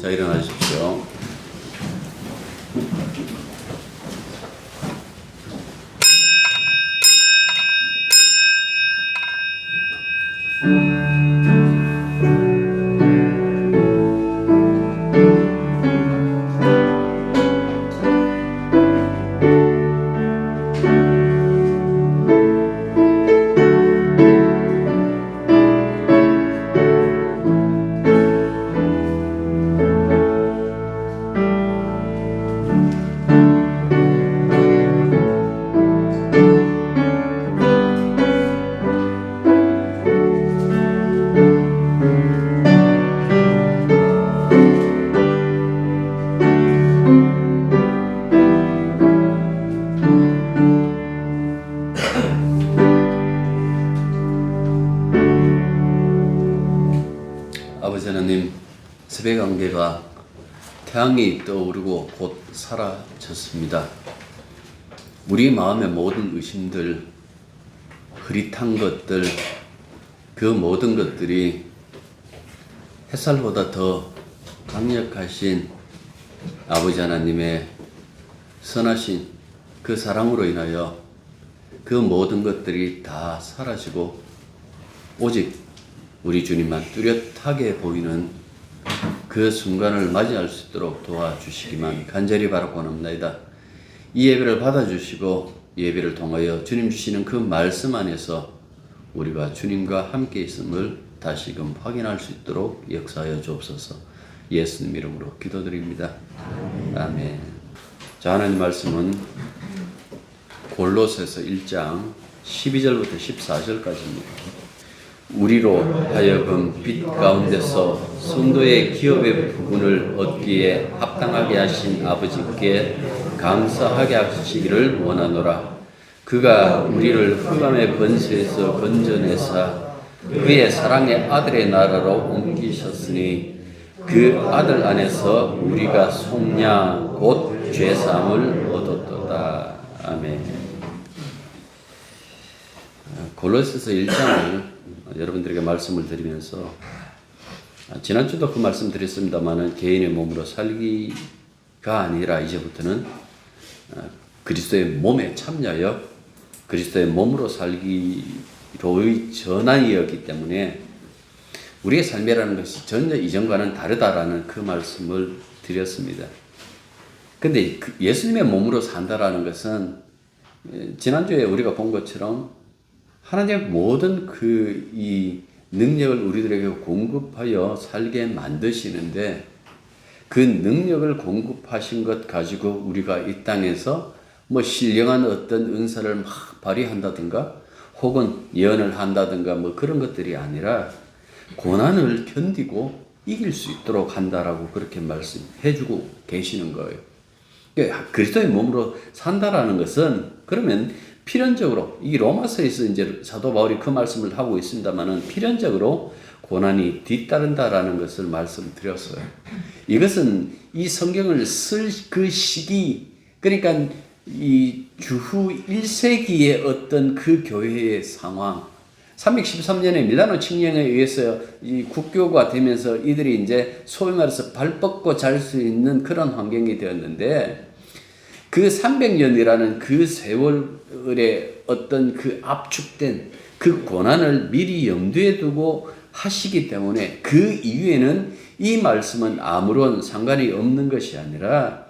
자, 일어나십시오. 아버지 하나님, 새벽 안개가 태양이 떠오르고 곧 사라졌습니다. 우리 마음의 모든 의심들, 흐릿한 것들, 그 모든 것들이 햇살보다 더 강력하신 아버지 하나님의 선하신 그 사랑으로 인하여 그 모든 것들이 다 사라지고 오직 우리 주님만 뚜렷하게 보이는 그 순간을 맞이할 수 있도록 도와주시기만 간절히 바라고 원합니다. 이 예배를 받아주시고 예배를 통하여 주님 주시는 그 말씀 안에서 우리가 주님과 함께 있음을 다시금 확인할 수 있도록 역사하여 주옵소서. 예수님 이름으로 기도드립니다. 아멘. 자, 하나님 말씀은 골로새서 1장 12절부터 14절까지입니다. 우리로 하여금 빛 가운데서 성도의 기업의 부분을 얻기에 합당하게 하신 아버지께 감사하게 하시기를 원하노라. 그가 우리를 흑암의 번세에서 건져내사 그의 사랑의 아들의 나라로 옮기셨으니 그 아들 안에서 우리가 속량 곧 죄사함을 얻었도다. 아멘. 골로새서 1장을 여러분들에게 말씀을 드리면서 지난주도 그 말씀 드렸습니다만은 개인의 몸으로 살기가 아니라 이제부터는 그리스도의 몸에 참여하여 그리스도의 몸으로 살기로의 전환이었기 때문에 우리의 삶이라는 것이 전혀 이전과는 다르다라는 그 말씀을 드렸습니다. 근데 예수님의 몸으로 산다라는 것은 지난주에 우리가 본 것처럼 하나님의 모든 이 능력을 우리들에게 공급하여 살게 만드시는데 그 능력을 공급하신 것 가지고 우리가 이 땅에서 신령한 어떤 은사를 막 발휘한다든가 혹은 예언을 한다든가 그런 것들이 아니라 고난을 견디고 이길 수 있도록 한다라고 그렇게 말씀해주고 계시는 거예요. 그러니까 그리스도의 몸으로 산다라는 것은 그러면 필연적으로 이 로마서에서 이제 사도 바울이 그 말씀을 하고 있습니다만은 필연적으로 고난이 뒤따른다라는 것을 말씀드렸어요. 이것은 이 성경을 쓸 그 시기, 그러니까 이 주후 1세기의 어떤 그 교회의 상황, 313년에 밀라노 칙령에 의해서 이 국교가 되면서 이들이 이제 소위 말해서 발 뻗고 잘 수 있는 그런 환경이 되었는데 그 300년이라는 그 세월의 어떤 그 압축된 그 고난을 미리 염두에 두고 하시기 때문에 그 이후에는 이 말씀은 아무런 상관이 없는 것이 아니라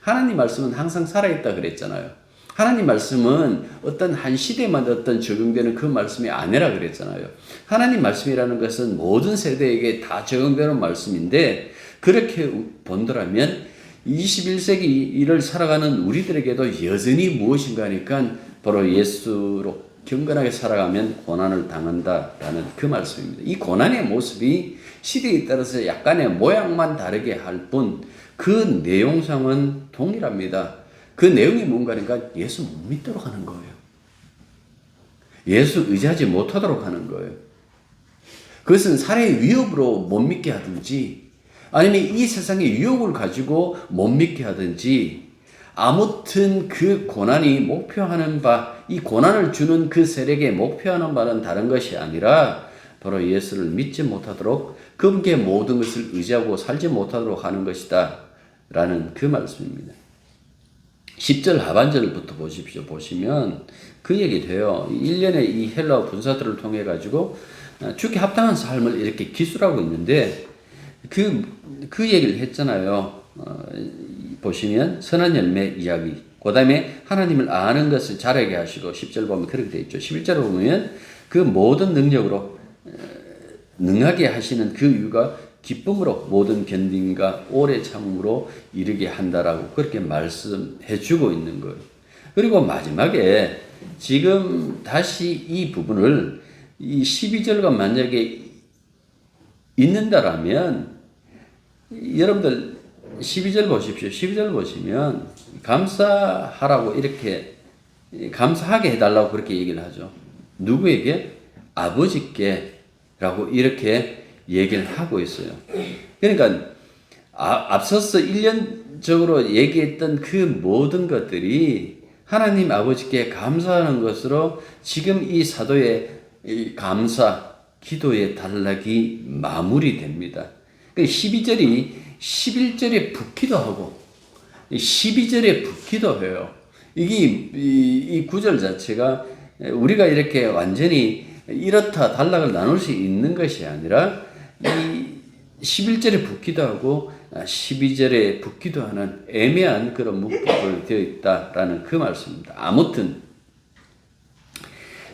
하나님 말씀은 항상 살아있다 그랬잖아요. 하나님 말씀은 어떤 한 시대만 어떤 적용되는 그 말씀이 아니라 그랬잖아요. 하나님 말씀이라는 것은 모든 세대에게 다 적용되는 말씀인데 그렇게 본다면 21세기를 살아가는 우리들에게도 여전히 무엇인가 하니까 바로 예수로 경건하게 살아가면 고난을 당한다라는 그 말씀입니다. 이 고난의 모습이 시대에 따라서 약간의 모양만 다르게 할 뿐 그 내용상은 동일합니다. 그 내용이 뭔가 하니까 예수 못 믿도록 하는 거예요. 예수 의지하지 못하도록 하는 거예요. 그것은 살해의 위협으로 못 믿게 하든지 아니면 이 세상의 유혹을 가지고 못 믿게 하든지 아무튼 그 고난이 목표하는 바, 이 고난을 주는 그 세력의 목표하는 바는 다른 것이 아니라 바로 예수를 믿지 못하도록 그분께 모든 것을 의지하고 살지 못하도록 하는 것이다 라는 그 말씀입니다. 10절 하반절부터 보십시오. 보시면 그 얘기 돼요. 1년의 이 헬라어 분사들을 통해 가지고 주께 합당한 삶을 이렇게 기술하고 있는데 그 얘기를 했잖아요. 보시면 선한 열매 이야기. 그 다음에 하나님을 아는 것을 잘하게 하시고 10절 보면 그렇게 되어 있죠. 11절 보면 그 모든 능력으로 능하게 하시는 그 이유가 기쁨으로 모든 견딤과 오래 참음으로 이르게 한다라고 그렇게 말씀해 주고 있는 거예요. 그리고 마지막에 지금 다시 이 부분을 이 12절과 만약에 있는다라면 여러분들 12절 보십시오. 12절 보시면 감사하라고 이렇게 감사하게 해달라고 그렇게 얘기를 하죠. 누구에게? 아버지께라고 이렇게 얘기를 하고 있어요. 그러니까 앞서서 1년적으로 얘기했던 그 모든 것들이 하나님 아버지께 감사하는 것으로 지금 이 사도의 감사, 기도의 단락이 마무리됩니다. 12절이 11절에 붙기도 하고 12절에 붙기도 해요. 이 구절 자체가 우리가 이렇게 완전히 이렇다 단락을 나눌 수 있는 것이 아니라 이 11절에 붙기도 하고 12절에 붙기도 하는 애매한 그런 문법을 되어 있다라는 그 말씀입니다. 아무튼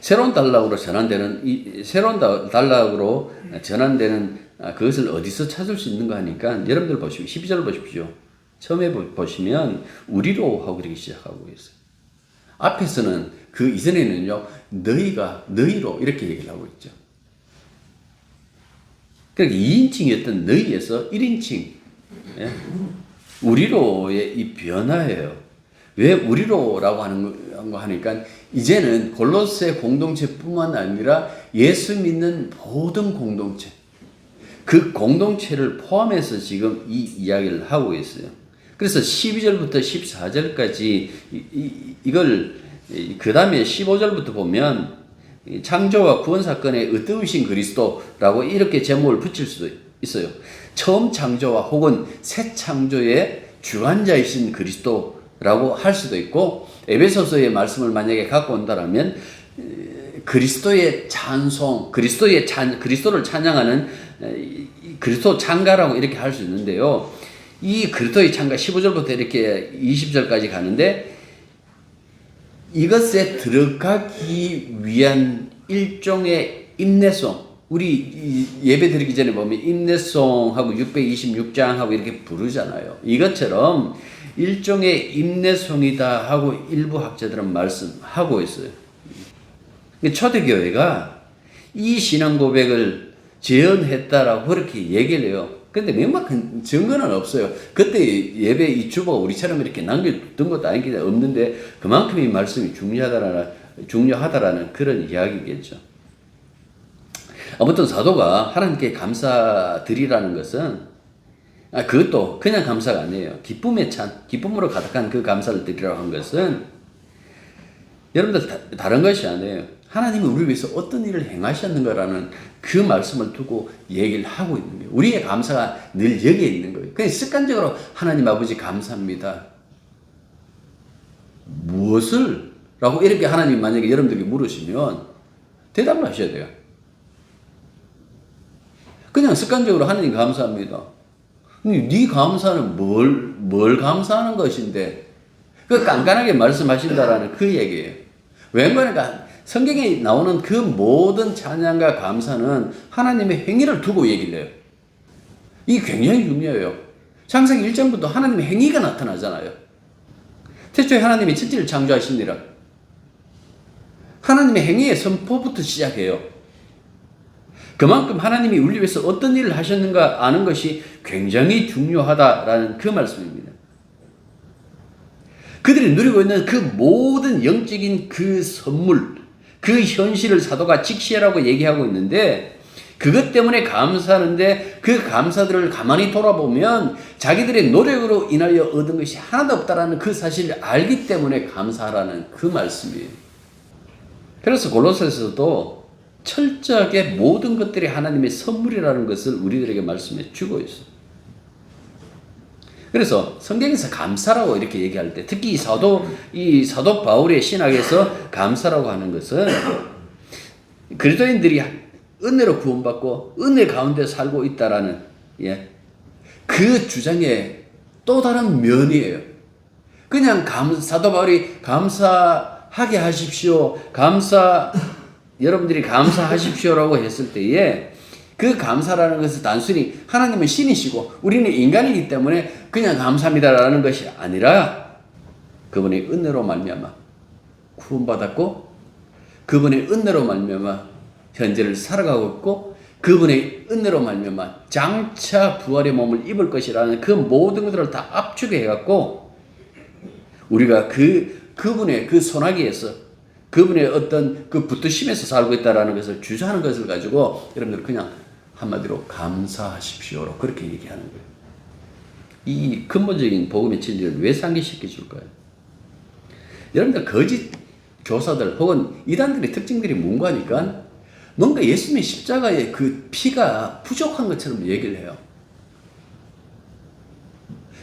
새로운 단락으로 전환되는 그것을 어디서 찾을 수 있는가 하니까 여러분들 보시면 12절 보십시오. 처음에 보시면 우리로 하고 그렇게 시작하고 있어요. 앞에서는 그 이전에는요 너희가 너희로 이렇게 얘기를 하고 있죠. 그러니까 2인칭이었던 너희에서 1인칭 우리로의 이 변화예요. 왜 우리로라고 하는 거 하니까 이제는 골로새 공동체뿐만 아니라 예수 믿는 모든 공동체 그 공동체를 포함해서 지금 이 이야기를 하고 있어요. 그래서 12절부터 14절까지 이걸 그 다음에 15절부터 보면 창조와 구원 사건의 의ጥ으신 그리스도라고 이렇게 제목을 붙일 수도 있어요. 처음 창조와 혹은 새 창조의 주관자이신 그리스도라고 할 수도 있고 에베소서의 말씀을 만약에 갖고 온다라면 그리스도의 찬송, 그리스도를 찬양하는 그리스도 찬가라고 이렇게 할 수 있는데요. 이 그리스도의 찬가 15절부터 이렇게 20절까지 가는데 이것에 들어가기 위한 일종의 인내송, 우리 예배 드리기 전에 보면 인내송하고 626장하고 이렇게 부르잖아요. 이것처럼 일종의 인내송이다 하고 일부 학자들은 말씀하고 있어요. 초대교회가 이 신앙 고백을 재현했다라고 그렇게 얘기를 해요. 근데 명확한 증거는 없어요. 그때 예배 이 주보가 우리처럼 이렇게 남겨둔 것도 아니기 없는데 그만큼 이 말씀이 중요하다라는 그런 이야기겠죠. 아무튼 사도가 하나님께 감사드리라는 것은 그것도 그냥 감사가 아니에요. 기쁨으로 가득한 그 감사를 드리라고 한 것은 여러분들 다른 것이 아니에요. 하나님이 우리 위해서 어떤 일을 행하셨는가라는 그 말씀을 두고 얘기를 하고 있는 거예요. 우리의 감사가 늘 여기에 있는 거예요. 그냥 습관적으로 하나님 아버지 감사합니다. 무엇을? 라고 이렇게 하나님 만약에 여러분들에게 물으시면 대답을 하셔야 돼요. 그냥 습관적으로 하나님 감사합니다. 네 감사는 뭘 감사하는 것인데 그 깐깐하게 말씀하신다라는 그 얘기예요. 왜 그러니까 성경에 나오는 그 모든 찬양과 감사는 하나님의 행위를 두고 얘기를 해요. 이게 굉장히 중요해요. 창세기 1장부터 하나님의 행위가 나타나잖아요. 태초에 하나님이 천지를 창조하시니라. 하나님의 행위의 선포부터 시작해요. 그만큼 하나님이 우리 위해서 어떤 일을 하셨는가 아는 것이 굉장히 중요하다라는 그 말씀입니다. 그들이 누리고 있는 그 모든 영적인 그 선물, 그 현실을 사도가 직시하라고 얘기하고 있는데 그것 때문에 감사하는데 그 감사들을 가만히 돌아보면 자기들의 노력으로 인하여 얻은 것이 하나도 없다라는 그 사실을 알기 때문에 감사하라는 그 말씀이에요. 그래서 골로새서도 철저하게 모든 것들이 하나님의 선물이라는 것을 우리들에게 말씀해 주고 있어요. 그래서 성경에서 감사라고 이렇게 얘기할 때, 특히 이 사도 바울의 신학에서 감사라고 하는 것은 그리스도인들이 은혜로 구원받고 은혜 가운데 살고 있다라는, 그 주장의 또 다른 면이에요. 그냥 사도 바울이 감사하게 하십시오, 여러분들이 감사하십시오라고 했을 때에, 그 감사라는 것은 단순히 하나님은 신이시고 우리는 인간이기 때문에 그냥 감사합니다라는 것이 아니라, 그분의 은혜로 말미암아 구원받았고, 그분의 은혜로 말미암아 현재를 살아가고 있고, 그분의 은혜로 말미암아 장차 부활의 몸을 입을 것이라는 그 모든 것들을 다 압축해 갖고, 우리가 그분의 그 소나기에서, 그분의 어떤 그 붙드심에서 살고 있다라는 것을 주장하는 것을 가지고 여러분들 그냥 한마디로 감사하십시오로 그렇게 얘기하는 거예요. 이 근본적인 복음의 진리를 왜 상기시켜 줄까요? 여러분들 거짓 교사들 혹은 이단들의 특징들이 뭔가 하니까, 뭔가 예수님의 십자가의 그 피가 부족한 것처럼 얘기를 해요.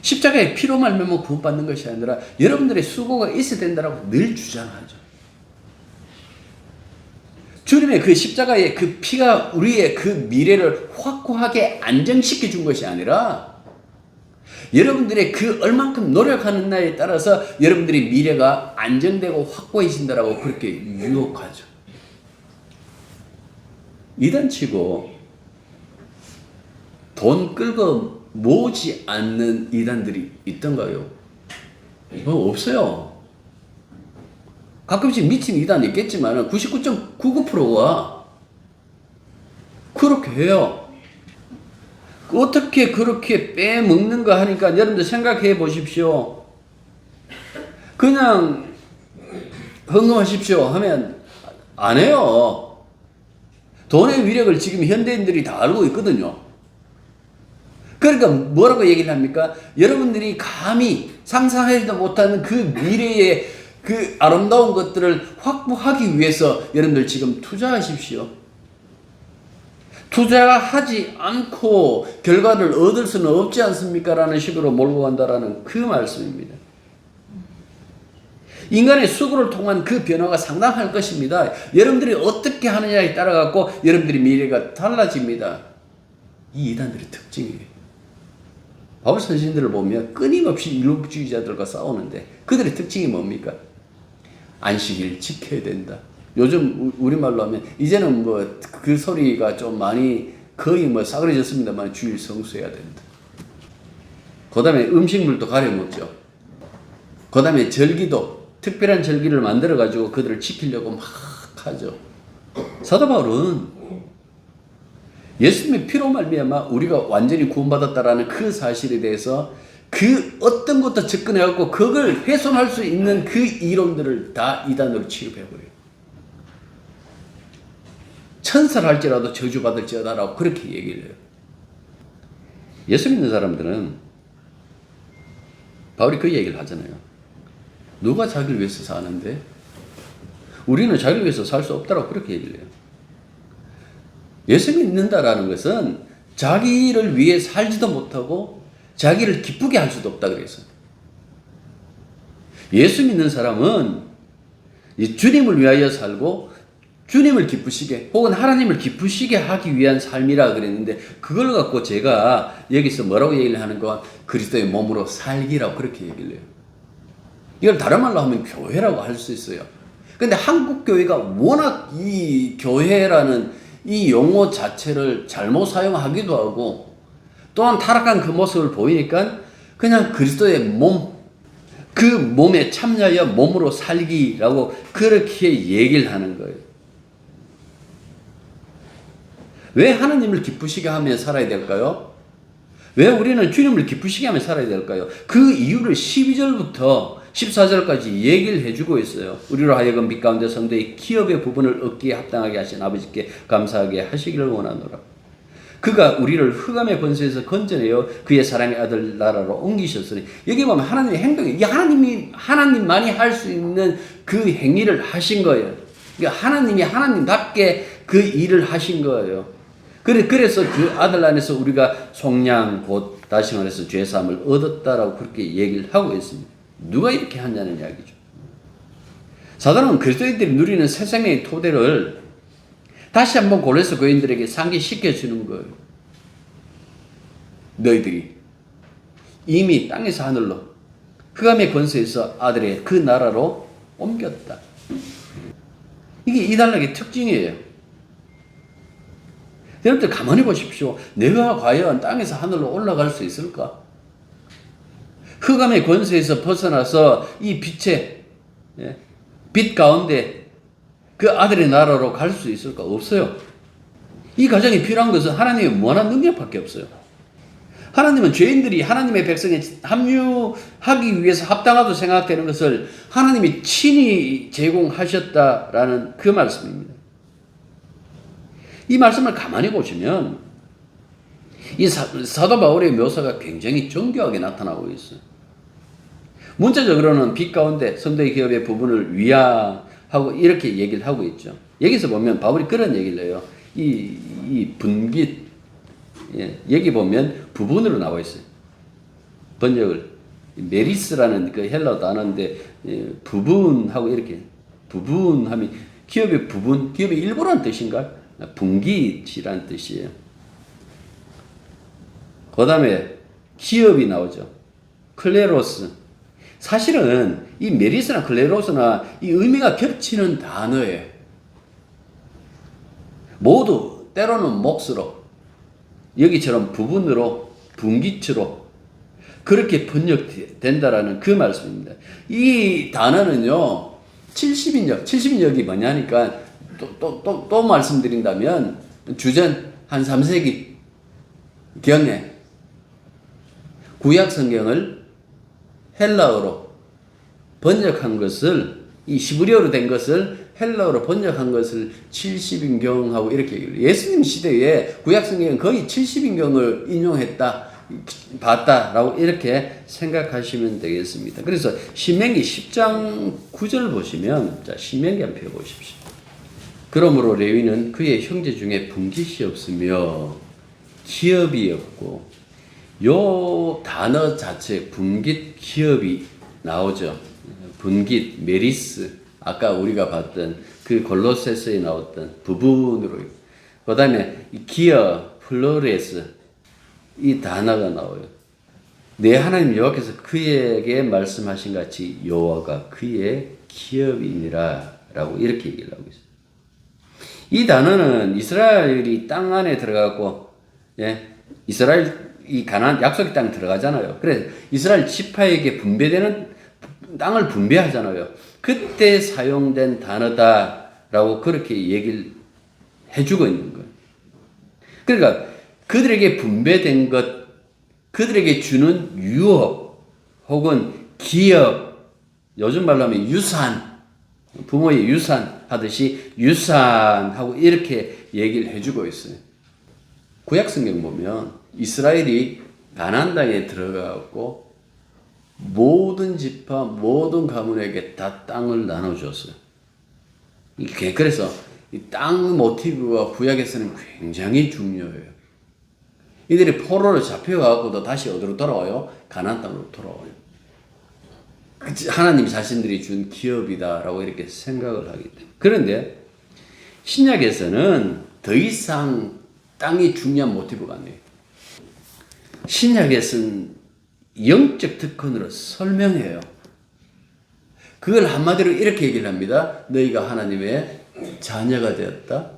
십자가의 피로 말미암아 구원받는 것이 아니라 여러분들의 수고가 있어야 된다라고 늘 주장하죠. 주님의 그 십자가의 그 피가 우리의 그 미래를 확고하게 안정시켜 준 것이 아니라, 여러분들의 그 얼만큼 노력하는 날에 따라서 여러분들의 미래가 안정되고 확고해진다라고 그렇게 유혹하죠. 이단치고 돈 끌고 모으지 않는 이단들이 있던가요? 없어요. 가끔씩 미친 이단이 있겠지만 99.99%가 그렇게 해요. 어떻게 그렇게 빼먹는가 하니까 여러분들 생각해 보십시오. 그냥 헌금하십시오 하면 안 해요. 돈의 위력을 지금 현대인들이 다 알고 있거든요. 그러니까 뭐라고 얘기를 합니까? 여러분들이 감히 상상하지도 못하는 그 미래의 그 아름다운 것들을 확보하기 위해서 여러분들 지금 투자하십시오. 투자하지 않고 결과를 얻을 수는 없지 않습니까? 라는 식으로 몰고 간다라는 그 말씀입니다. 인간의 수고를 통한 그 변화가 상당할 것입니다. 여러분들이 어떻게 하느냐에 따라 갖고 여러분들의 미래가 달라집니다. 이 이단들의 특징이에요. 바울 선생님들을 보면 끊임없이 율법주의자들과 싸우는데 그들의 특징이 뭡니까? 안식일 지켜야 된다. 요즘 우리말로 하면 이제는 뭐 그 소리가 좀 많이 거의 뭐 싸그러졌습니다만 주일 성수해야 된다. 그 다음에 음식물도 가려 먹죠. 그 다음에 절기도 특별한 절기를 만들어 가지고 그들을 지키려고 막 하죠. 사도 바울은 예수님의 피로 말미암아 우리가 완전히 구원받았다라는 그 사실에 대해서 그 어떤 것도 접근해갖고 그걸 훼손할 수 있는 그 이론들을 다 이단으로 취급해버려요. 천사를 할지라도 저주받을지어다라고 그렇게 얘기를 해요. 예수 믿는 사람들은 바울이 그 얘기를 하잖아요. 누가 자기를 위해서 사는데? 우리는 자기를 위해서 살 수 없다라고 그렇게 얘기를 해요. 예수 믿는다라는 것은 자기를 위해 살지도 못하고 자기를 기쁘게 할 수도 없다 그랬어요. 예수 믿는 사람은 주님을 위하여 살고 주님을 기쁘시게 혹은 하나님을 기쁘시게 하기 위한 삶이라 그랬는데, 그걸 갖고 제가 여기서 뭐라고 얘기를 하는 건 그리스도의 몸으로 살기라고 그렇게 얘기를 해요. 이걸 다른 말로 하면 교회라고 할 수 있어요. 근데 한국 교회가 워낙 이 교회라는 이 용어 자체를 잘못 사용하기도 하고 또한 타락한 그 모습을 보이니까 그냥 그리스도의 몸, 그 몸에 참여하여 몸으로 살기라고 그렇게 얘기를 하는 거예요. 왜 하나님을 기쁘시게 하며 살아야 될까요? 왜 우리는 주님을 기쁘시게 하며 살아야 될까요? 그 이유를 12절부터 14절까지 얘기를 해주고 있어요. 우리로 하여금 빛 가운데 성도의 기업의 부분을 얻기에 합당하게 하신 아버지께 감사하게 하시기를 원하노라. 그가 우리를 흑암의 권세에서 건져내어 그의 사랑의 아들 나라로 옮기셨으니, 여기 보면 하나님의 행동이, 이 하나님만이 할 수 있는 그 행위를 하신 거예요. 그러니까 하나님이 하나님답게 그 일을 하신 거예요. 그래서 그 아들 안에서 우리가 속량 곧 다시 말해서 죄사함을 얻었다라고 그렇게 얘기를 하고 있습니다. 누가 이렇게 하냐는 이야기죠. 사단은 그리스도인들이 누리는 새 생명의 토대를 다시 한번 골로새 교인들에게 상기시켜 주는 거예요. 너희들이 이미 땅에서 하늘로 흑암의 권세에서 아들의 그 나라로 옮겼다. 이게 이 단락의 특징이에요. 여러분들 가만히 보십시오. 내가 과연 땅에서 하늘로 올라갈 수 있을까? 흑암의 권세에서 벗어나서 이 빛의 빛 가운데 그 아들의 나라로 갈 수 있을까? 없어요. 이 과정이 필요한 것은 하나님의 무한한 능력밖에 없어요. 하나님은 죄인들이 하나님의 백성에 합류하기 위해서 합당하다고 생각되는 것을 하나님이 친히 제공하셨다라는 그 말씀입니다. 이 말씀을 가만히 보시면 이 사도 바울의 묘사가 굉장히 정교하게 나타나고 있어요. 문자적으로는 빛 가운데 성도의 기업의 부분을 위하하고 이렇게 얘기를 하고 있죠. 여기서 보면 바울이 그런 얘기를 해요. 이 분깃, 여기 보면 부분으로 나와 있어요. 번역을 메리스라는 그 헬라어 단어인데 부분하고 이렇게 부분하면 기업의 부분, 기업의 일부라는 뜻인가? 분깃이라는 뜻이에요. 그 다음에 기업이 나오죠. 클레로스. 사실은 이 메리스나 클레로스나 이 의미가 겹치는 단어예요. 모두 때로는 몫으로, 여기처럼 부분으로, 분깃으로 그렇게 번역된다라는 그 말씀입니다. 이 단어는요, 70인역이 뭐냐니까 또 말씀드린다면 주전 한 3세기 경에 구약 성경을 헬라어로 번역한 것을, 이 히브리어로 된 것을 헬라어로 번역한 것을 70인경하고 이렇게 얘기해요. 예수님 시대에 구약 성경은 거의 70인경을 인용했다, 봤다라고 이렇게 생각하시면 되겠습니다. 그래서 신명기 10장 9절 보시면, 자, 신명기 한번 펴보십시오. 그러므로 레위는 그의 형제 중에 분깃이 없으며 기업이 없고, 요 단어 자체 분깃, 기업이 나오죠. 분깃, 메리스, 아까 우리가 봤던 그 골로새서에 나왔던 부분으로, 그 다음에 기업, 플로레스, 이 단어가 나와요. 내 하나님 여호와께서 그에게 말씀하신 같이 여호와가 그의 기업이니라 라고 이렇게 얘기를 하고 있어요. 이 단어는 이스라엘이 땅 안에 들어가고, 이스라엘이 가나안 약속의 땅에 들어가잖아요. 그래서 이스라엘 지파에게 분배되는 땅을 분배하잖아요. 그때 사용된 단어다라고 그렇게 얘기를 해주고 있는 거예요. 그러니까 그들에게 분배된 것, 그들에게 주는 유업 혹은 기업, 요즘 말로 하면 유산, 부모의 유산 하듯이 유산하고 이렇게 얘기를 해주고 있어요. 구약성경 보면 이스라엘이 가나안 땅에 들어가고 모든 지파, 모든 가문에게 다 땅을 나눠줬어요. 그래서 이 땅 모티브가 구약에서는 굉장히 중요해요. 이들이 포로로 잡혀가고도 다시 어디로 돌아와요? 가나안 땅으로 돌아와요. 하나님 자신들이 준 기업이다라고 이렇게 생각을 하기 때문에. 그런데 신약에서는 더 이상 땅이 중요한 모티브가 아니에요. 신약에서는 영적 특권으로 설명해요. 그걸 한마디로 이렇게 얘기를 합니다. 너희가 하나님의 자녀가 되었다.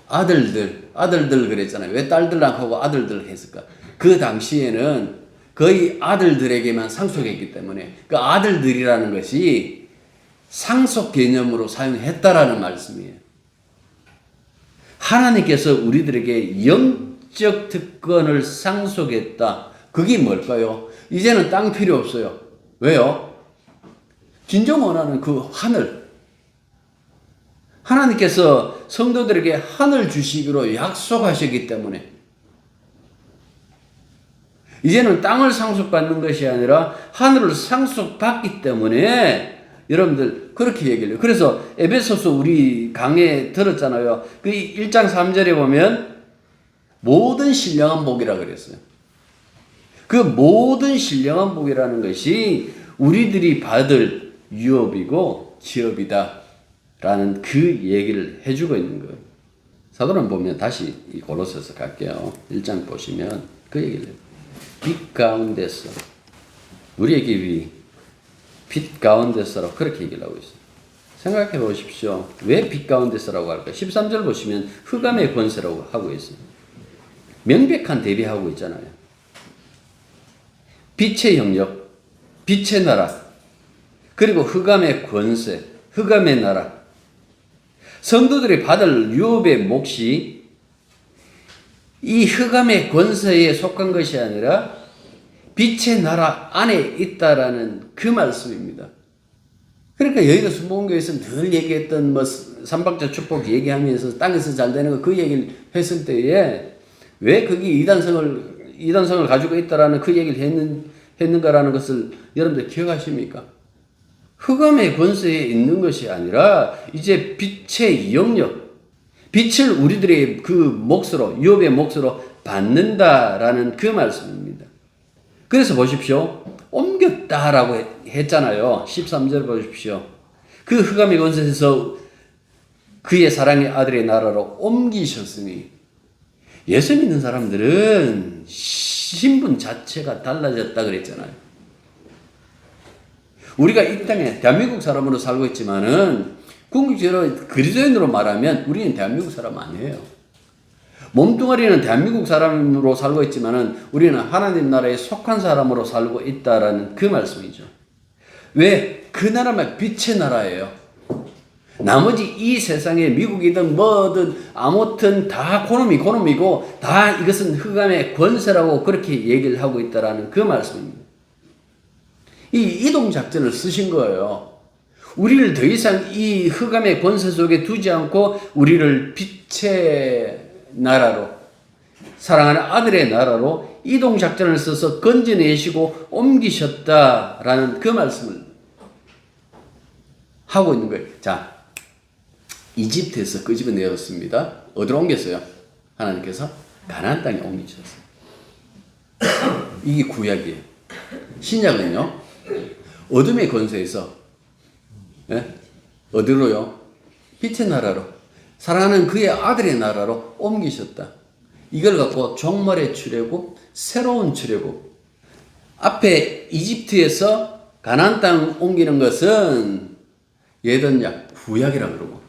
아들들 그랬잖아요. 왜 딸들랑 하고 아들들 했을까? 그 당시에는 거의 아들들에게만 상속했기 때문에 그 아들들이라는 것이 상속 개념으로 사용했다라는 말씀이에요. 하나님께서 우리들에게 영적 특권을 상속했다. 그게 뭘까요? 이제는 땅 필요 없어요. 왜요? 진정 원하는 그 하늘. 하나님께서 성도들에게 하늘 주시기로 약속하셨기 때문에 이제는 땅을 상속받는 것이 아니라 하늘을 상속받기 때문에 여러분들 그렇게 얘기를 해요. 그래서 에베소서 우리 강의 들었잖아요. 그 1장 3절에 보면 모든 신령한 복이라 그랬어요. 그 모든 신령한 복이라는 것이 우리들이 받을 유업이고 기업이다 라는 그 얘기를 해주고 있는 거예요. 사도는 보면 다시 이 골로새서 갈게요. 1장 보시면 그 얘기를 해요. 빛 가운데서 우리의 길이 빛 가운데서라고 그렇게 얘기를 하고 있어요. 생각해 보십시오. 왜 빛 가운데서라고 할까요? 13절 보시면 흑암의 권세라고 하고 있어요. 명백한 대비하고 있잖아요. 빛의 영역, 빛의 나라, 그리고 흑암의 권세, 흑암의 나라. 성도들이 받을 유업의 몫이 이 흑암의 권세에 속한 것이 아니라 빛의 나라 안에 있다라는 그 말씀입니다. 그러니까 여의도 순복음교회에서 늘 얘기했던 뭐 삼박자 축복 얘기하면서 땅에서 잘 되는 거 그 얘기를 했을 때에 왜 거기 이단성을 가지고 있다라는 그 얘기를 했는가라는 것을 여러분들 기억하십니까? 흑암의 권세에 있는 것이 아니라 이제 빛의 영역, 빛을 우리들의 그 몫으로, 유업의 몫으로 받는다라는 그 말씀입니다. 그래서 보십시오. 옮겼다라고 했잖아요. 13절 보십시오. 그 흑암의 권세에서 그의 사랑의 아들의 나라로 옮기셨으니 예수 믿는 사람들은 신분 자체가 달라졌다 그랬잖아요. 우리가 이 땅에 대한민국 사람으로 살고 있지만은 궁극적으로 그리스도인으로 말하면 우리는 대한민국 사람 아니에요. 몸뚱아리는 대한민국 사람으로 살고 있지만은 우리는 하나님 나라에 속한 사람으로 살고 있다라는 그 말씀이죠. 왜? 그 나라만 빛의 나라예요. 나머지 이 세상에 미국이든 뭐든 아무튼 다 그놈이고 다 이것은 흑암의 권세라고 그렇게 얘기를 하고 있다라는 그 말씀입니다. 이 이동작전을 쓰신 거예요. 우리를 더 이상 이 흑암의 권세 속에 두지 않고 우리를 빛의 나라로, 사랑하는 아들의 나라로 이동작전을 써서 건져내시고 옮기셨다라는 그 말씀을 하고 있는 거예요. 자, 이집트에서 끄집어내었습니다. 어디로 옮겼어요? 하나님께서 가나안 땅에 옮기셨어요. 이게 구약이에요. 신약은요, 어둠의 권세에서 어디로요? 빛의 나라로, 사랑하는 그의 아들의 나라로 옮기셨다. 이걸 갖고 종말의 출애굽, 새로운 출애굽. 앞에 이집트에서 가나안 땅 옮기는 것은 예전약 구약이라고 그러고,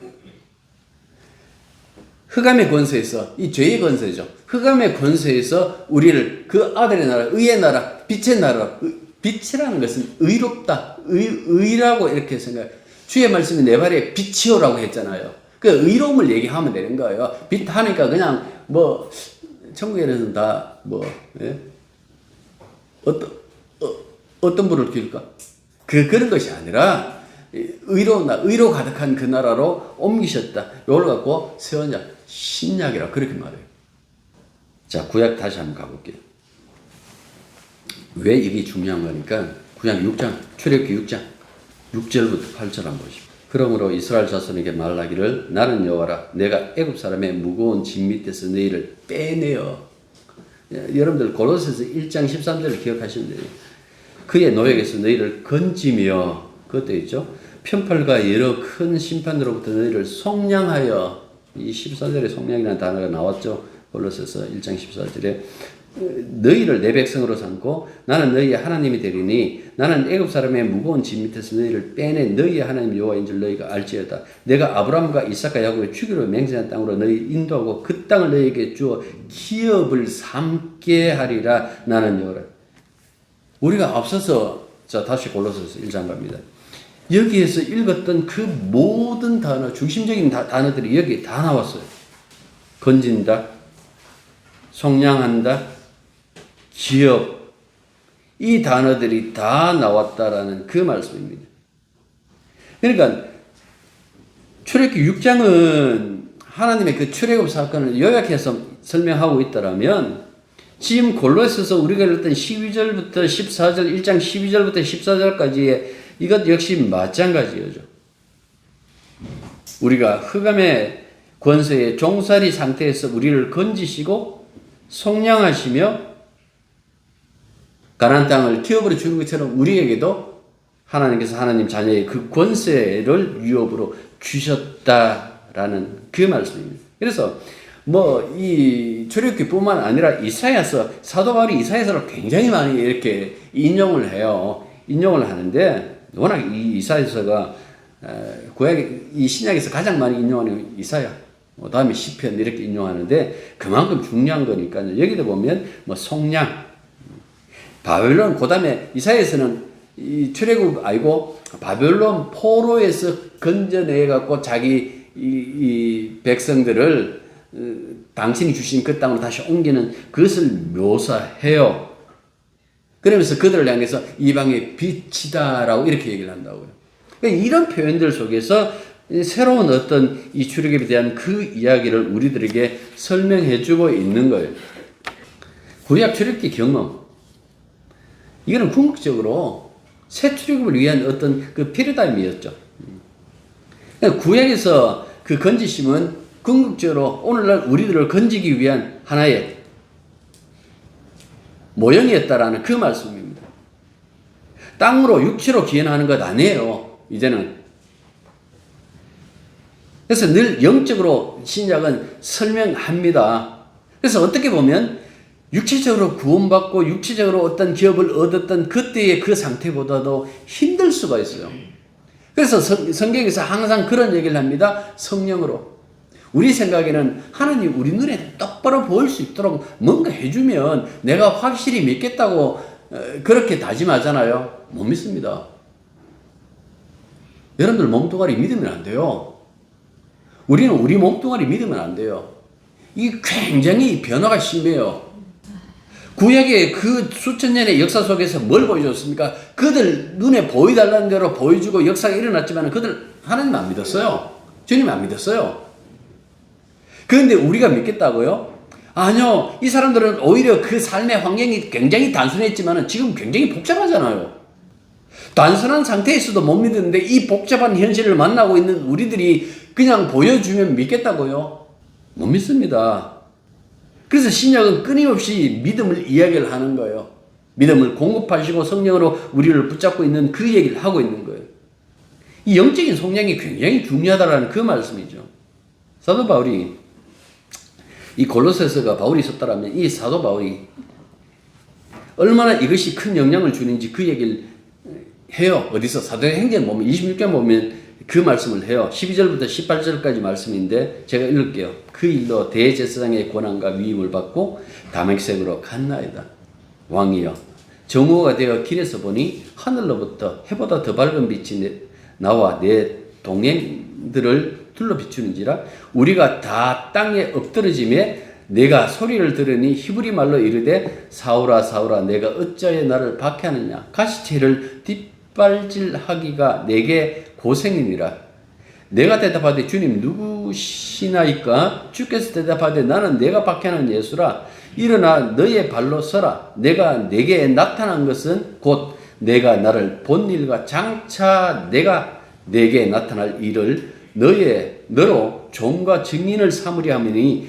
흑암의 권세에서, 이 죄의 권세죠. 흑암의 권세에서 우리를 그 아들의 나라, 의의 나라, 빛의 나라, 빛이라는 것은 의롭다, 의라고 이렇게 생각해요. 주의 말씀이 내 발에 빛이오라고 했잖아요. 그 의로움을 얘기하면 되는 거예요. 빛 하니까 그냥 뭐 천국에는 다 뭐 어떤 불을 킬까? 그런 것이 아니라 의로 가득한 그 나라로 옮기셨다. 이걸 갖고 새 언약, 신약이라 그렇게 말해요. 자, 구약 다시 한번 가볼게요. 왜 이게 중요한 거니까 구약 6장, 출애굽기 6장 6절부터 8절 한번 보십시오. 그러므로 이스라엘 자손에게 말하기를 나는 여호와라 내가 애굽 사람의 무거운 짐 밑에서 너희를 빼내어. 여러분들 골로새서 1장 13절을 기억하시면 돼요. 그의 노역에서 너희를 건지며, 그것도 있죠. 편팔과 여러 큰 심판으로부터 너희를 속량하여. 이 14절에 속량이라는 단어가 나왔죠. 골로새서 1장 14절에 너희를 내 백성으로 삼고 나는 너희의 하나님이 되리니 나는 애굽 사람의 무거운 짐 밑에서 너희를 빼내 너희의 하나님 여호와인 줄 너희가 알지어다. 내가 아브라함과 이삭과 야곱의 주기로 맹세한 땅으로 너희 인도하고 그 땅을 너희에게 주어 기업을 삼게 하리라. 나는 여호와라. 우리가 앞서서, 자 다시 골로새서 1장 갑니다. 여기에서 읽었던 그 모든 단어, 중심적인 단어들이 여기 다 나왔어요. 건진다, 속량한다, 기업, 이 단어들이 다 나왔다라는 그 말씀입니다. 그러니까 출애굽기 6장은 하나님의 그 출애굽 사건을 요약해서 설명하고 있더라면 지금 골로새서 우리가 읽었던 12절부터 14절, 1장 12절부터 14절까지의 이것 역시 마찬가지죠. 우리가 흑암의 권세의 종살이 상태에서 우리를 건지시고 속량하시며 가나안 땅을 기업으로 주는 것처럼 우리에게도 하나님께서 하나님 자녀의 그 권세를 위협으로 주셨다라는 그 말씀입니다. 그래서 이 출애굽기뿐만 아니라 이사야서, 사도 바울이 이사야서를 굉장히 많이 이렇게 인용을 해요. 인용을 하는데 워낙 이 이사야서가 이 신약에서 가장 많이 인용하는 이사야, 다음에 시편 이렇게 인용하는데 그만큼 중요한 거니까요. 여기도 보면 속량, 바벨론, 그 다음에 이사야서는 이 출애굽 아니고 바벨론 포로에서 건져내 갖고 자기 이 백성들을 당신이 주신 그 땅으로 다시 옮기는 그것을 묘사해요. 그러면서 그들을 향해서 이방의 빛이다라고 이렇게 얘기를 한다고요. 그러니까 이런 표현들 속에서 새로운 어떤 이 출애굽에 대한 그 이야기를 우리들에게 설명해 주고 있는 거예요. 구약 출애굽기 경험. 이거는 궁극적으로 새 출애굽을 위한 어떤 그 패러다임이었죠. 그러니까 구약에서 그 건지심은 궁극적으로 오늘날 우리들을 건지기 위한 하나의 모형이었다라는 그 말씀입니다. 땅으로 육체로 기현하는 것 아니에요. 이제는. 그래서 늘 영적으로 신약은 설명합니다. 그래서 어떻게 보면 육체적으로 구원받고 육체적으로 어떤 기업을 얻었던 그때의 그 상태보다도 힘들 수가 있어요. 그래서 성경에서 항상 그런 얘기를 합니다. 성령으로. 우리 생각에는 하나님 우리 눈에 똑바로 보일 수 있도록 뭔가 해주면 내가 확실히 믿겠다고 그렇게 다짐하잖아요. 못 믿습니다. 여러분들 몸뚱아리 믿으면 안 돼요. 우리는 우리 몸뚱아리 믿으면 안 돼요. 이게 굉장히 변화가 심해요. 구약의 그 수천 년의 역사 속에서 뭘 보여줬습니까? 그들 눈에 보여달라는 대로 보여주고 역사가 일어났지만 그들 하나님 안 믿었어요. 주님 안 믿었어요. 그런데 우리가 믿겠다고요? 아니요. 이 사람들은 오히려 그 삶의 환경이 굉장히 단순했지만 지금 굉장히 복잡하잖아요. 단순한 상태에서도 못 믿는데 이 복잡한 현실을 만나고 있는 우리들이 그냥 보여주면 믿겠다고요? 못 믿습니다. 그래서 신약은 끊임없이 믿음을 이야기를 하는 거예요. 믿음을 공급하시고 성령으로 우리를 붙잡고 있는 그 얘기를 하고 있는 거예요. 이 영적인 속량이 굉장히 중요하다는 그 말씀이죠. 사도 바울이 이 골로새서가 바울이 썼다라면 이 사도 바울이 얼마나 이것이 큰 영향을 주는지 그 얘기를 해요. 어디서 사도행전 보면 26장 보면 그 말씀을 해요. 12절부터 18절까지 말씀인데 제가 읽을게요. 그 일로 대제사장의 권한과 위임을 받고 다메섹으로 갔나이다. 왕이여 정오가 되어 길에서 보니 하늘로부터 해보다 더 밝은 빛이 나와 내 동행들을 둘러 비추는지라 우리가 다 땅에 엎드러짐에 내가 소리를 들으니 히브리 말로 이르되 사울아 사울아 내가 어찌하여 나를 박해하느냐 가시체를 뒷발질하기가 내게 고생이니라. 내가 대답하되 주님 누구시나이까? 주께서 대답하되 나는 내가 박해하는 예수라. 일어나 너의 발로 서라. 내가 내게 나타난 것은 곧 내가 나를 본 일과 장차 내가 내게 나타날 일을 너로 종과 증인을 삼으려 하니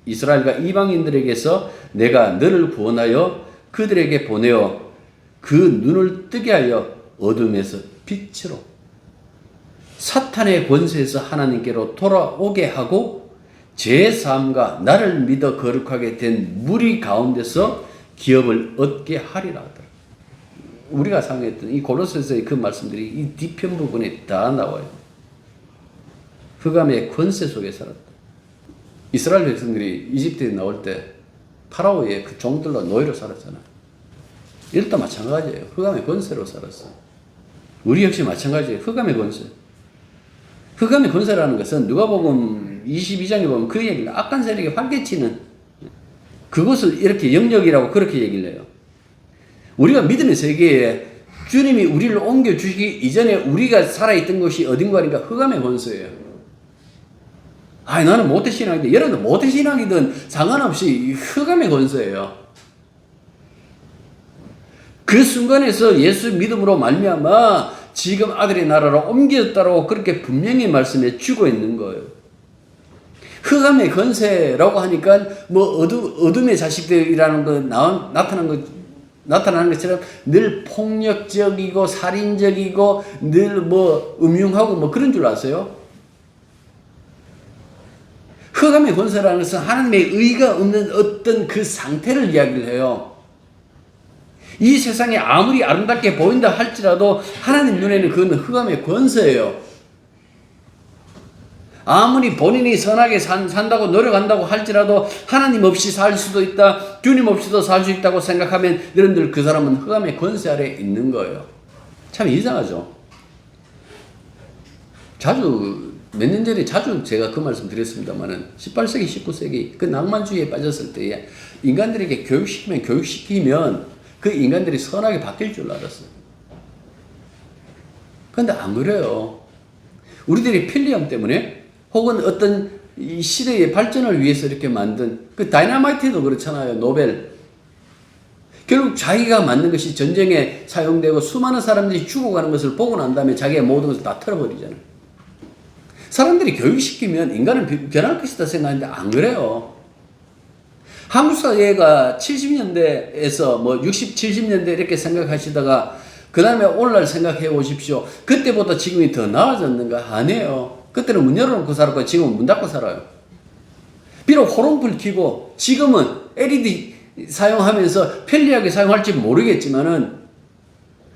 이스라엘과 이방인들에게서 내가 너를 구원하여 그들에게 보내어 그 눈을 뜨게 하여 어둠에서 빛으로 사탄의 권세에서 하나님께로 돌아오게 하고 제3과 나를 믿어 거룩하게 된 무리 가운데서 기업을 얻게 하리라 하더라. 우리가 상했던 이 골로새서의 그 말씀들이 이 뒤편 부분에 다 나와요. 흑암의 권세 속에 살았다. 이스라엘 백성들이 이집트에 나올 때 파라오의 그 종들로 노예로 살았잖아. 이것도 마찬가지예요. 흑암의 권세로 살았어. 우리 역시 마찬가지예요. 흑암의 권세. 흑암의 권세라는 것은 누가복음 22장에 보면 그 얘기를 악한 세력이 활개치는 그것을 이렇게 영역이라고 그렇게 얘기를 해요. 우리가 믿음의 세계에 주님이 우리를 옮겨주시기 이전에 우리가 살아있던 곳이 어딘가니까 흑암의 권세예요. 나는 모태신앙인데 여러분들 모태신앙이든 상관없이 흑암의 권세예요. 그 순간에서 예수 믿음으로 말미암아 지금 아들의 나라로 옮겨졌다고 그렇게 분명히 말씀해 주고 있는 거예요. 흑암의 권세라고 하니까 뭐 어둠의 자식들이라는 거 나타나는 것처럼 늘 폭력적이고 살인적이고 늘 뭐 음흉하고 뭐 그런 줄 아세요? 흑암의 권세라는 것은 하나님의 의가 없는 어떤 그 상태를 이야기를 해요. 이 세상에 아무리 아름답게 보인다 할지라도 하나님 눈에는 그건 흑암의 권세예요. 아무리 본인이 선하게 산다고 노력한다고 할지라도 하나님 없이 살 수도 있다, 주님 없이도 살 수 있다고 생각하면 여러분들 그 사람은 흑암의 권세 아래에 있는 거예요. 참 이상하죠. 몇 년 전에 자주 제가 그 말씀 드렸습니다만은 18세기, 19세기 그 낭만주의에 빠졌을 때에 인간들에게 교육시키면 그 인간들이 선하게 바뀔 줄 알았어요. 그런데 안 그래요. 우리들이 편리함 때문에 혹은 어떤 이 시대의 발전을 위해서 이렇게 만든 그 다이너마이트도 그렇잖아요. 노벨. 결국 자기가 만든 것이 전쟁에 사용되고 수많은 사람들이 죽어가는 것을 보고 난 다음에 자기가 모든 것을 다 털어버리잖아요. 사람들이 교육시키면 인간은 변할 것이다 생각하는데 안 그래요. 한국 사회가 70년대에서 뭐 60, 70년대 이렇게 생각하시다가 그 다음에 오늘날 생각해 보십시오. 그때보다 지금이 더 나아졌는가? 아니에요. 그때는 문 열어놓고 살았고 지금은 문 닫고 살아요. 비록 호롱불 켜고 지금은 LED 사용하면서 편리하게 사용할지 모르겠지만은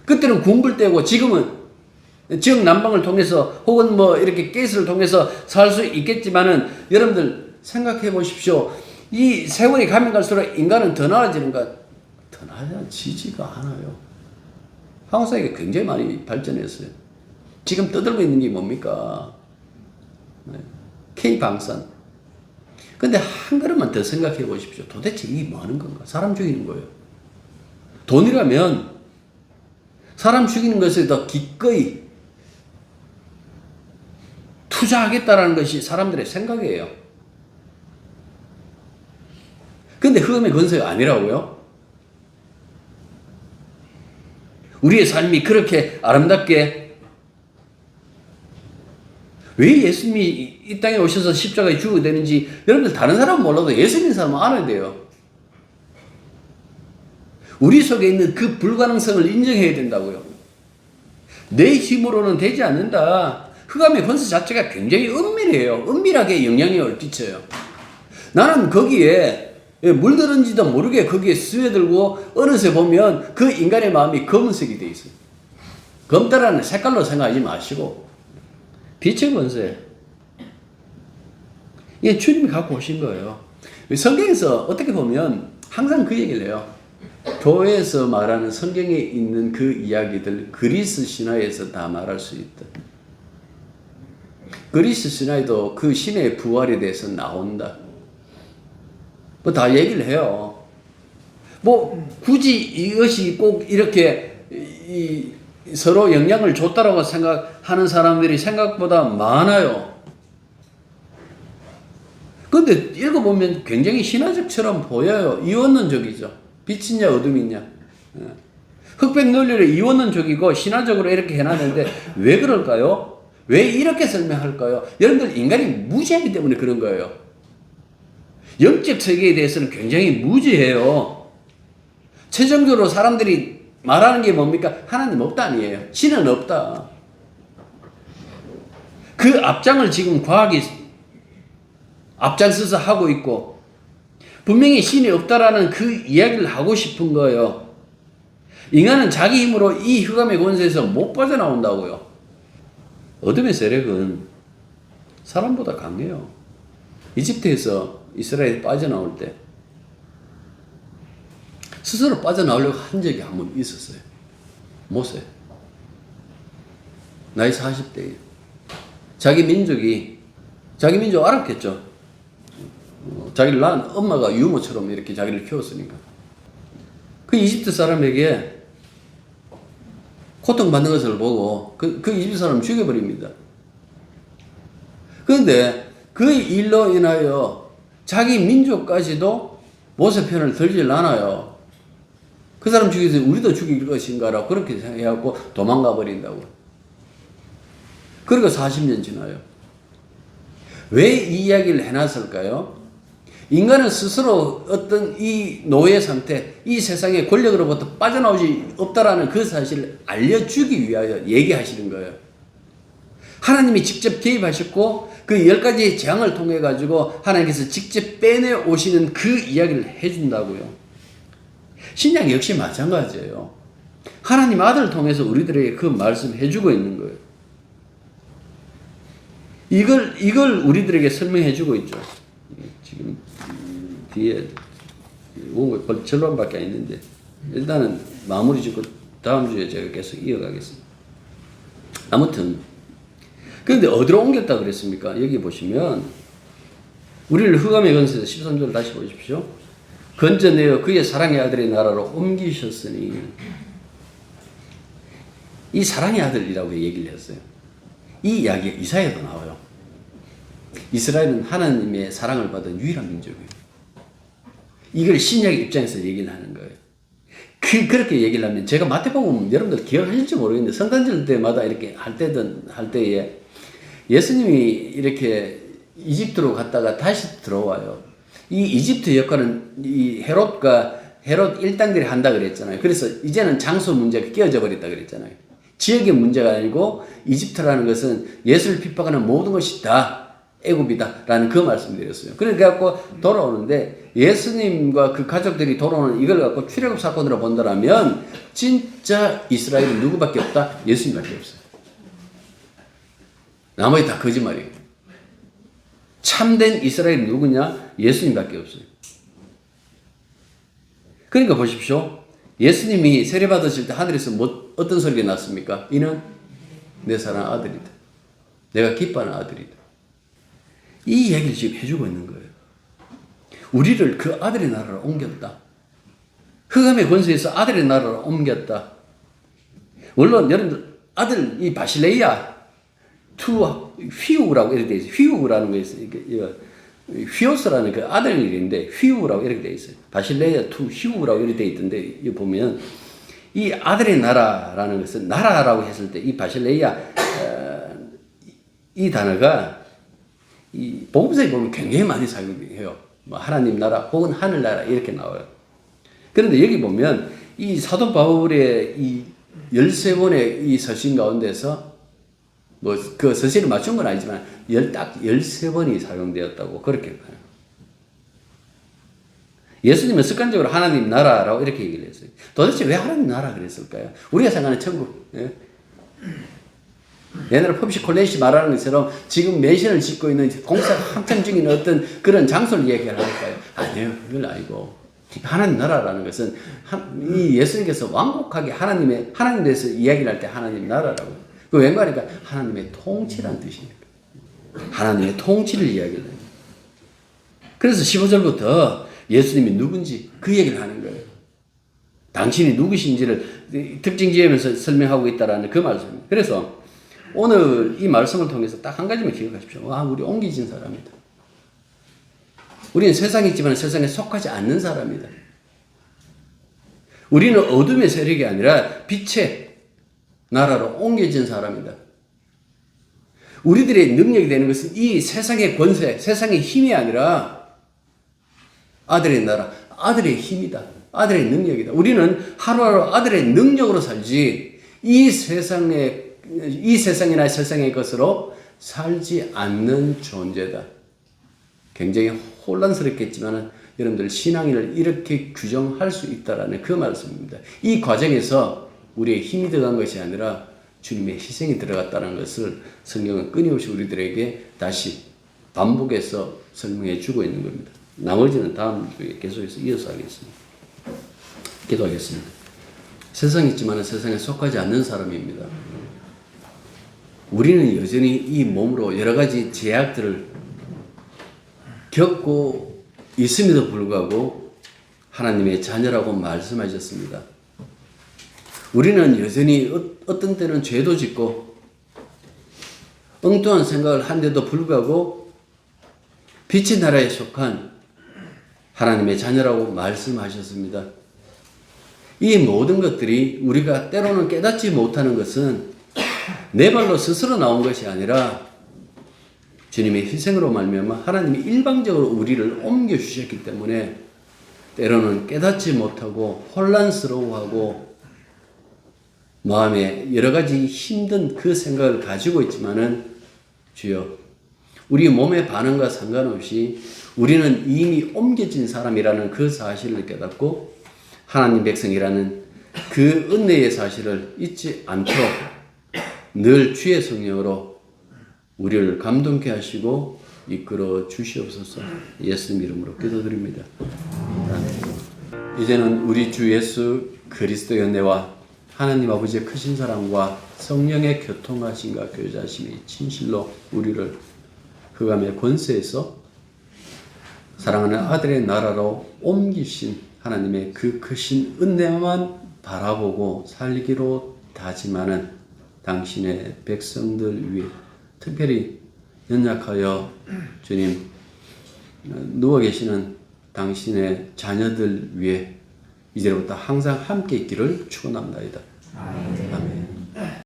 그때는 군불 때고 지금은 지역 난방을 통해서 혹은 뭐 이렇게 가스를 통해서 살 수 있겠지만은 여러분들 생각해 보십시오. 이 세월이 가면 갈수록 인간은 더 나아지는가? 더 나아지지가 않아요. 한국 사회가 굉장히 많이 발전했어요. 지금 떠들고 있는 게 뭡니까? K방산. 근데 한 걸음만 더 생각해 보십시오. 도대체 이게 뭐 하는 건가? 사람 죽이는 거예요. 돈이라면 사람 죽이는 것에 더 기꺼이 투자하겠다라는 것이 사람들의 생각이에요. 근데 흑암의 권세가 아니라고요? 우리의 삶이 그렇게 아름답게 왜 예수님이 이 땅에 오셔서 십자가에 죽어야 되는지 여러분들 다른 사람은 몰라도 예수 믿는 사람은 알아야 돼요. 우리 속에 있는 그 불가능성을 인정해야 된다고요. 내 힘으로는 되지 않는다. 흑암의 권세 자체가 굉장히 은밀해요. 은밀하게 영향력을 끼쳐요. 나는 거기에 물들은지도 모르게 거기에 스며들고 어느새 보면 그 인간의 마음이 검은색이 돼 있어요. 검다라는 색깔로 생각하지 마시고 빛의 권세. 이게 주님이 갖고 오신 거예요. 성경에서 어떻게 보면 항상 그 얘기를 해요. 교회에서 말하는 성경에 있는 그 이야기들 그리스 신화에서 다 말할 수 있다. 그리스 신화에도 그 신의 부활에 대해서 나온다. 뭐 다 얘기를 해요. 뭐 굳이 이것이 꼭 이렇게 서로 영향을 줬다라고 생각하는 사람들이 생각보다 많아요. 근데 읽어보면 굉장히 신화적처럼 보여요. 이원론적이죠. 빛이냐 어둠이냐. 흑백 논리를 이원론적이고 신화적으로 이렇게 해놨는데 왜 그럴까요? 왜 이렇게 설명할까요? 여러분들 인간이 무지하기 때문에 그런 거예요. 영적 세계에 대해서는 굉장히 무지해요. 최종적으로 사람들이 말하는 게 뭡니까? 하나님 없다 아니에요. 신은 없다. 그 앞장을 지금 과학이 앞장서서 하고 있고 분명히 신이 없다라는 그 이야기를 하고 싶은 거예요. 인간은 자기 힘으로 이 흑암의 권세에서 못 빠져나온다고요. 어둠의 세력은 사람보다 강해요. 이집트에서 이스라엘이 빠져나올 때 스스로 빠져나오려고 한 적이 한 번 있었어요. 모세. 나이 40대에. 자기 민족 알았겠죠. 자기를 낳은 엄마가 유모처럼 이렇게 자기를 키웠으니까. 그 이집트 사람에게 고통받는 것을 보고 그 이집트 사람을 죽여버립니다. 그런데 그 일로 인하여 자기 민족까지도 모세 편을 들질 않아요. 그 사람 죽여서 우리도 죽일 것인가라고 그렇게 생각해갖고 도망가 버린다고. 그리고 40년 지나요. 왜 이 이야기를 해놨을까요? 인간은 스스로 어떤 이 노예 상태, 이 세상의 권력으로부터 빠져나오지 없다라는 그 사실을 알려주기 위하여 얘기하시는 거예요. 하나님이 직접 개입하셨고 그 10가지의 재앙을 통해 가지고 하나님께서 직접 빼내 오시는 그 이야기를 해준다고요. 신약 역시 마찬가지예요. 하나님 아들을 통해서 우리들에게 그 말씀 해주고 있는 거예요. 이걸 우리들에게 설명해 주고 있죠. 지금 뒤에 절반밖에 안 있는데 일단은 마무리 짓고 다음 주에 제가 계속 이어가겠습니다. 아무튼 그런데 어디로 옮겼다 그랬습니까? 여기 보시면 우리를 흑암의 권세에서 13절 다시 보십시오. 건져내어 그의 사랑의 아들의 나라로 옮기셨으니 이 사랑의 아들이라고 얘기를 했어요. 이 이야기가 이사야도 나와요. 이스라엘은 하나님의 사랑을 받은 유일한 민족이에요. 이걸 신약의 입장에서 얘기를 하는 거예요. 그렇게 얘기를 하면 제가 마태복음 여러분들 기억하실지 모르겠는데 성탄절 때마다 이렇게 할 때에 예수님이 이렇게 이집트로 갔다가 다시 들어와요. 이 이집트 역할은 이 헤롯 일당들이 한다 그랬잖아요. 그래서 이제는 장소 문제가 끼어져 버렸다 그랬잖아요. 지역의 문제가 아니고 이집트라는 것은 예수를 핍박하는 모든 것이 다 애굽이다라는 그 말씀을 드렸어요. 그래갖고 돌아오는데 예수님과 그 가족들이 돌아오는 이걸 갖고 출애굽 사건으로 본다라면 진짜 이스라엘은 누구밖에 없다? 예수님밖에 없어요. 나머지 다 거짓말이에요. 참된 이스라엘이 누구냐? 예수님밖에 없어요. 그러니까 보십시오. 예수님이 세례 받으실 때 하늘에서 어떤 소리가 났습니까? 이는 내 사랑하는 아들이다. 내가 기뻐하는 아들이다. 이 얘기를 지금 해주고 있는 거예요. 우리를 그 아들의 나라로 옮겼다. 흑암의 권세에서 아들의 나라로 옮겼다. 물론 여러분들 아들 이 바실레이아 투 휘우라고 이렇게 되어 있어요. 휘우라는 거 있어요. 휘오스라는 그 아들 이름인데 휘우라고 이렇게 되어 있어요. 바실레이아 투 휘우라고 이렇게 되어 있던데 이 보면 이 아들의 나라라는 것은 나라라고 했을 때 이 바실레이아 이 단어가 이 복음서에 보면 굉장히 많이 사용해요. 뭐 하나님 나라 혹은 하늘 나라 이렇게 나와요. 그런데 여기 보면 이 사도 바울의 이 13권의 이 서신 가운데서 뭐 그 서신을 맞춘 건 아니지만 딱 13번이 사용되었다고 그렇게 봐요. 예수님은 습관적으로 하나님 나라라고 이렇게 얘기를 했어요. 도대체 왜 하나님 나라 그랬을까요? 우리가 생각하는 천국. 예? 옛날에 펍시 콜렛이 말하는 것처럼 지금 매신을 짓고 있는 공사 한참 중인 어떤 그런 장소를 얘기를 할까요? 아니에요. 그건 아니고. 하나님 나라라는 것은 이 예수님께서 완곡하게 하나님에 대해서 이야기를 할 때 하나님 나라라고. 그 왜 말인가? 하나님의 통치라는 뜻이니까. 하나님의 통치를 이야기를 해요. 그래서 15절부터 예수님이 누군지 그 얘기를 하는 거예요. 당신이 누구신지를 특징 지으면서 설명하고 있다라는 그 말씀입니다. 그래서 오늘 이 말씀을 통해서 딱 한 가지만 기억하십시오. 우리 옮기진 사람이다. 우리는 세상에 있지만 세상에 속하지 않는 사람이다. 우리는 어둠의 세력이 아니라 빛의 나라로 옮겨진 사람이다. 우리들의 능력이 되는 것은 이 세상의 권세, 세상의 힘이 아니라 아들의 나라, 아들의 힘이다. 아들의 능력이다. 우리는 하루하루 아들의 능력으로 살지 이 세상이나 세상의 것으로 살지 않는 존재다. 굉장히 혼란스럽겠지만 여러분들 신앙을 이렇게 규정할 수 있다라는 그 말씀입니다. 이 과정에서 우리의 힘이 들어간 것이 아니라 주님의 희생이 들어갔다는 것을 성경은 끊임없이 우리들에게 다시 반복해서 설명해 주고 있는 겁니다. 나머지는 다음 주에 계속해서 이어서 하겠습니다. 기도하겠습니다. 세상에 있지만 세상에 속하지 않는 사람입니다. 우리는 여전히 이 몸으로 여러 가지 제약들을 겪고 있음에도 불구하고 하나님의 자녀라고 말씀하셨습니다. 우리는 여전히 어떤 때는 죄도 짓고 엉뚱한 생각을 한데도 불구하고 빛의 나라에 속한 하나님의 자녀라고 말씀하셨습니다. 이 모든 것들이 우리가 때로는 깨닫지 못하는 것은 내 발로 스스로 나온 것이 아니라 주님의 희생으로 말미암아 하나님이 일방적으로 우리를 옮겨 주셨기 때문에 때로는 깨닫지 못하고 혼란스러워하고 마음에 여러 가지 힘든 그 생각을 가지고 있지만은 주여, 우리 몸의 반응과 상관없이 우리는 이미 옮겨진 사람이라는 그 사실을 깨닫고 하나님 백성이라는 그 은혜의 사실을 잊지 않도록 늘 주의 성령으로 우리를 감동케 하시고 이끌어 주시옵소서. 예수님 이름으로 기도드립니다. 이제는 우리 주 예수 그리스도의 은혜와 하나님 아버지의 크신 사랑과 성령의 교통하심과 교제하심이 진실로 우리를 흑암의 권세에서 사랑하는 아들의 나라로 옮기신 하나님의 그 크신 은혜만 바라보고 살기로 다짐하는 당신의 백성들 위해 특별히 연약하여 주님 누워 계시는 당신의 자녀들 위해 이제부터 항상 함께 있기를 축원합니다.